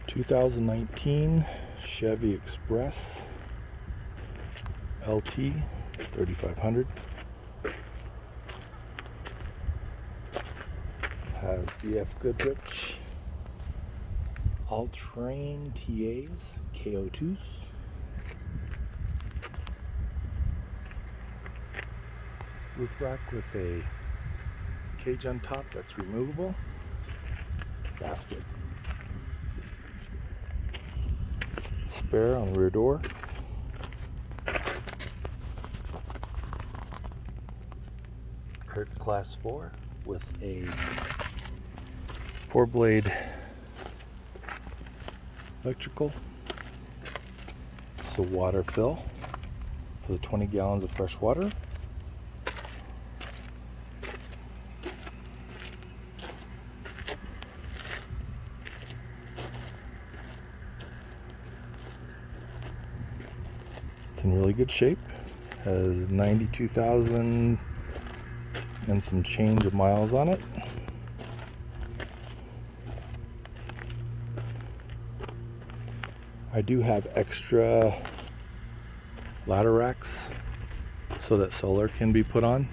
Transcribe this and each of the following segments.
2019 Chevy Express LT 3500. Has BF Goodrich all-terrain TAs, KO2s. Roof rack with a cage on top that's removable. Basket. Spare on the rear door. Kurt Class 4 with a 4-blade electrical. So water fill for the 20 gallons of fresh water. It's in really good shape. Has 92,000 and some change of miles on it. I do have extra ladder racks so that solar can be put on.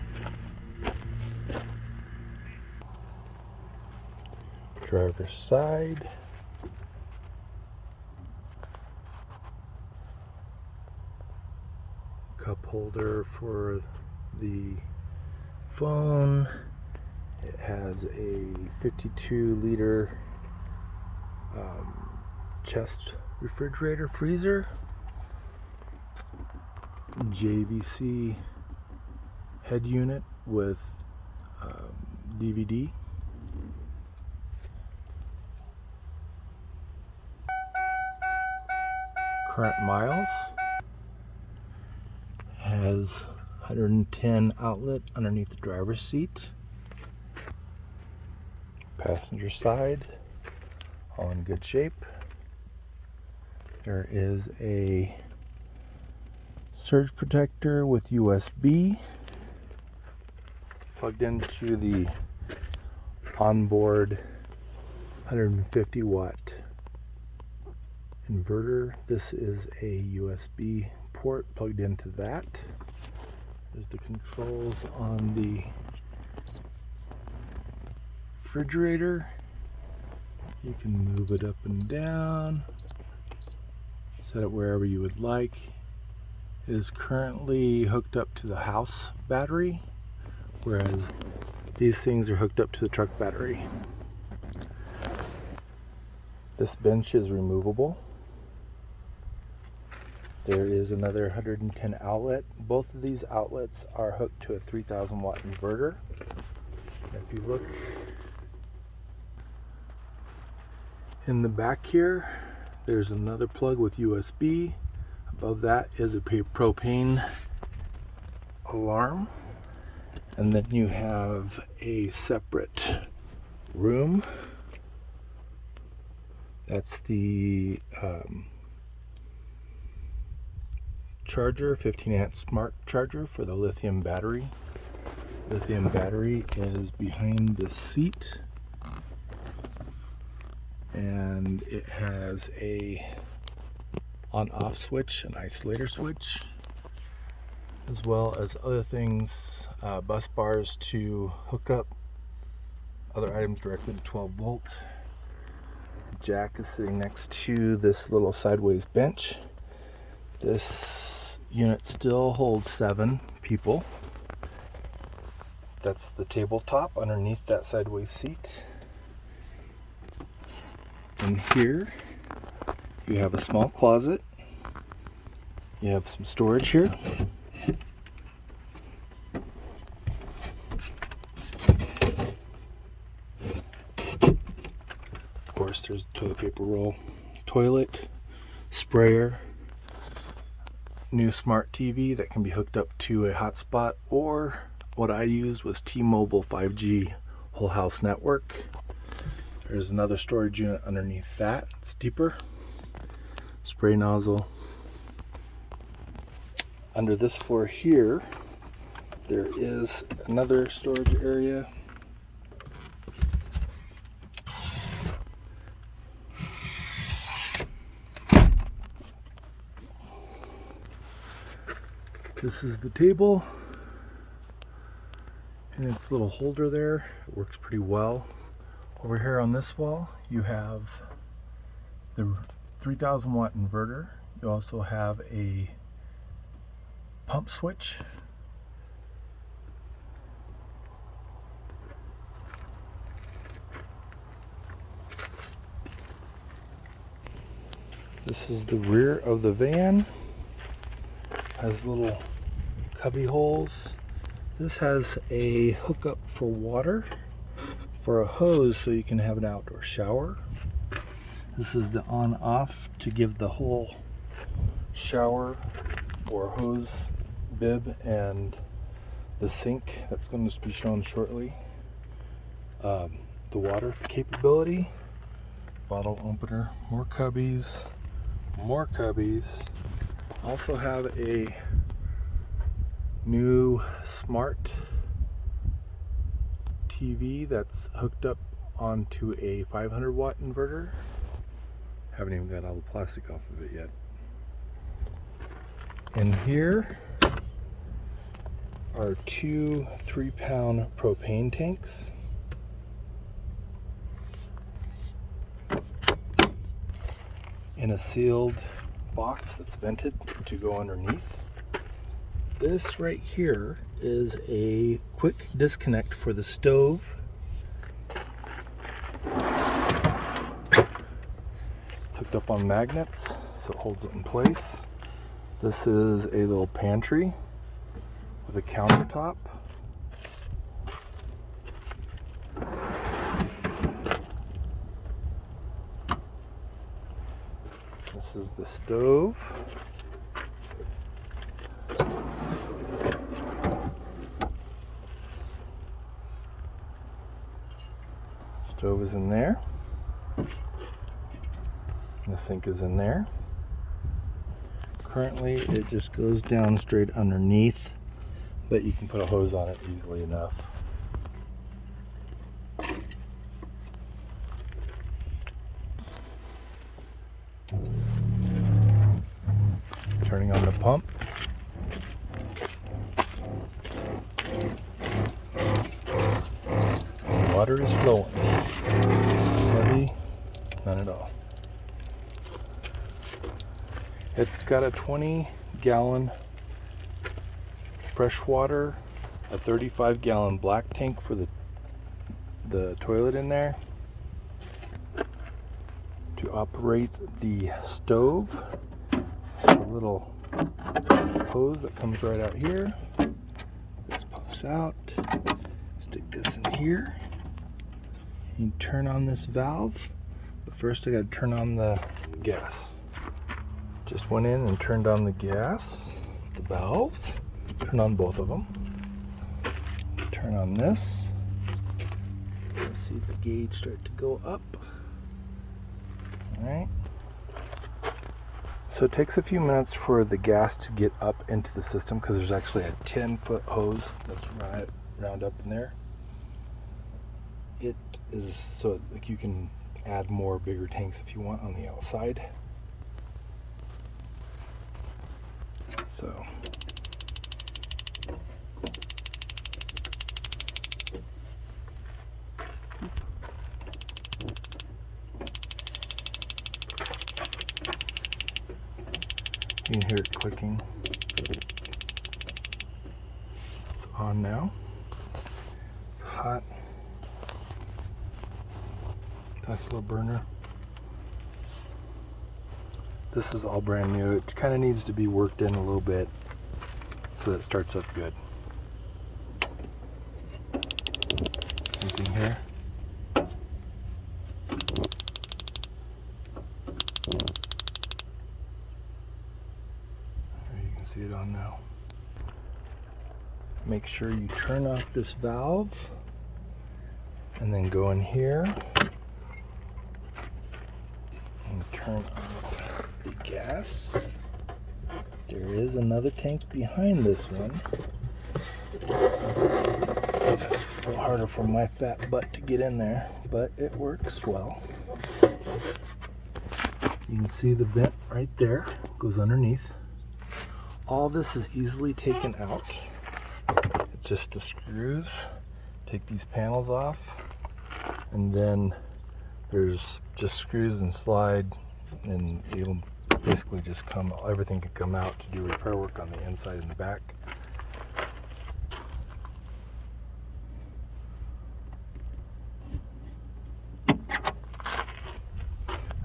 Driver's side. Cup holder for the phone. It has a 52-liter chest refrigerator freezer, JVC head unit with DVD, current miles, has 110 outlet underneath the driver's seat. Passenger side, all in good shape. There is a surge protector with USB plugged into the onboard 150 watt inverter. This is a USB port plugged into that. There's the controls on the refrigerator. You can move it up and down, set it wherever you would like. It is currently hooked up to the house battery, whereas these things are hooked up to the truck battery. This bench is removable. There is another 110 outlet. Both of these outlets are hooked to a 3,000 watt inverter. If you look in the back here, there's another plug with USB. Above that is a propane alarm. And then you have a separate room. That's the charger, 15 amp smart charger for the lithium battery. Lithium battery is behind the seat, and it has a on-off switch, an isolator switch, as well as other things, bus bars to hook up other items directly to 12 volt. Jack is sitting next to this little sideways bench. This unit still holds 7 people. That's the tabletop underneath that sideways seat. In here, you have a small closet. You have some storage here. Of course, there's a toilet paper roll, toilet, sprayer, new smart TV that can be hooked up to a hotspot, or what I used was T-Mobile 5G whole house network. There's another storage unit underneath that. It's deeper. Spray nozzle. Under this floor here, there is another storage area. This is the table and its little holder there. It works pretty well. Over here on this wall you have the 3000 watt inverter. You also have a pump switch. This is the rear of the van. Has little cubby holes. This has a hookup for water, for a hose so you can have an outdoor shower. This is the on-off to give the whole shower or hose bib and the sink that's going to be shown shortly. The water capability, bottle opener, more cubbies. Also have a new smart TV that's hooked up onto a 500 watt inverter. Haven't even got all the plastic off of it yet. And here are two 3-pound propane tanks. In a sealed box that's vented to go underneath. This right here is a quick disconnect for the stove. It's hooked up on magnets so it holds it in place. This is a little pantry with a countertop. This is the stove. Stove is in there. The sink is in there. Currently it just goes down straight underneath, but you can put a hose on it easily enough. Turning on the pump. Water is flowing. Heavy, none at all. It's got a 20-gallon fresh water, a 35-gallon black tank for the toilet in there. To operate the stove, a little hose that comes right out here. This pops out. Stick this in here. You turn on this valve, but first I got to turn on the gas. Just went in and turned on the gas, the valves. Turn on both of them. Turn on this. You'll see the gauge start to go up. All right. So it takes a few minutes for the gas to get up into the system because there's actually a 10-foot hose that's round up in there. It is so like you can add more bigger tanks if you want on the outside. So you can hear it clicking. It's on now. It's hot. Nice little burner. This is all brand new. It kind of needs to be worked in a little bit so that it starts up good. Anything here? You can see it on now. Make sure you turn off this valve and then go in here and turn off the gas. There is another tank behind this one. It's a little harder for my fat butt to get in there, but it works well. You can see the vent right there, goes underneath. All this is easily taken out. It's just the screws. Take these panels off, and then there's just screws and slide, and it'll basically just come, everything can come out to do repair work on the inside and the back.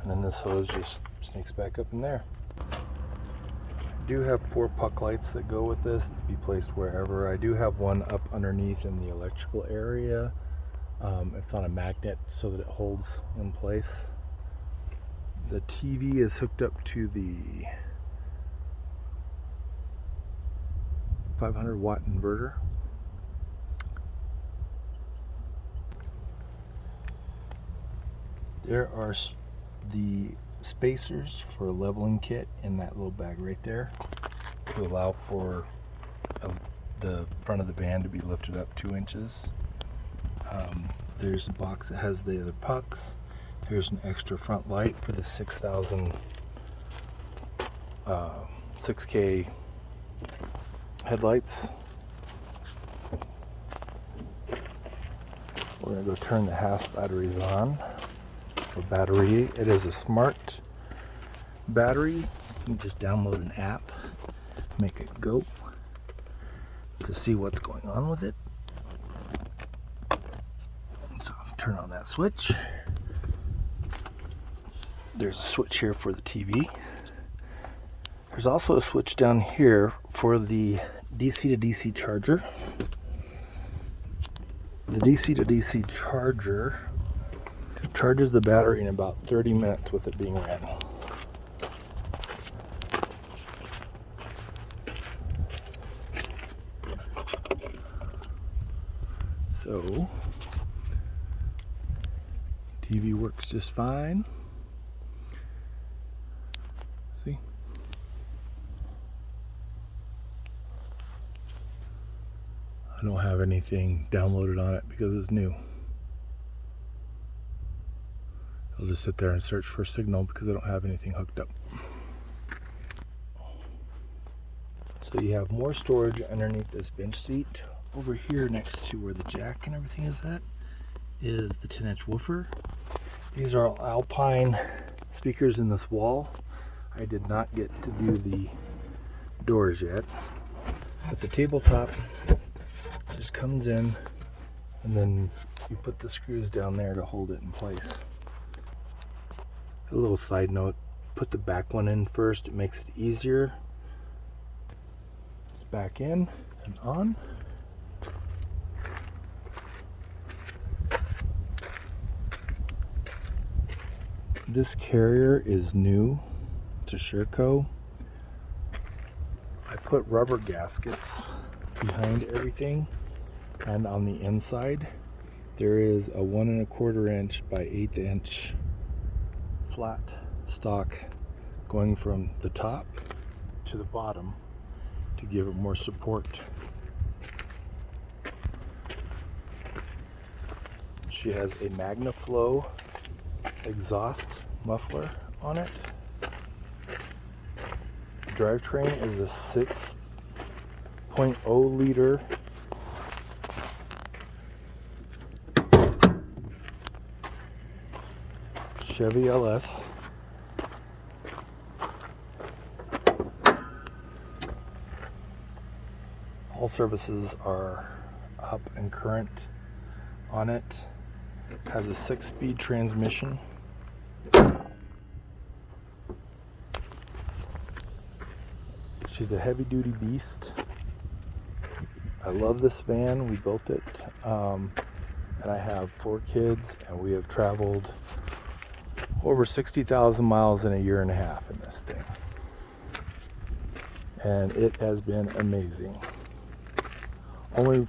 And then this hose just sneaks back up in there. I do have 4 puck lights that go with this to be placed wherever. I do have one up underneath in the electrical area. It's on a magnet so that it holds in place. The TV is hooked up to the 500 watt inverter. There are the spacers for a leveling kit in that little bag right there to allow for the front of the van to be lifted up 2 inches. There's a box that has the other pucks. Here's an extra front light for the 6K headlights. We're going to go turn the Haas batteries on. The battery, it is a smart battery. You can just download an app, make it go to see what's going on with it. So turn on that switch. There's a switch here for the TV. There's also a switch down here for the DC to DC charger. The DC to DC charger charges the battery in about 30 minutes with it being ran. So, TV works just fine. See? I don't have anything downloaded on it because it's new. I'll just sit there and search for a signal because I don't have anything hooked up. So you have more storage underneath this bench seat. Over here next to where the jack and everything is at is the 10-inch woofer. These are all Alpine speakers in this wall. I did not get to do the doors yet. But the tabletop just comes in, and then you put the screws down there to hold it in place. A little side note, put the back one in first, it makes it easier. It's back in and on. This carrier is new to Sherco. I put rubber gaskets behind everything, and on the inside there is a 1 1/4 inch by 1/8 inch flat stock going from the top to the bottom to give it more support. She has a MagnaFlow exhaust muffler on it. The drivetrain is a 6.0 liter Chevy LS. All services are up and current on it. Has a 6-speed transmission. She's a heavy-duty beast. I love this van. We built it, and I have 4 kids, and we have traveled over 60,000 miles in a year and a half in this thing, and it has been amazing. Only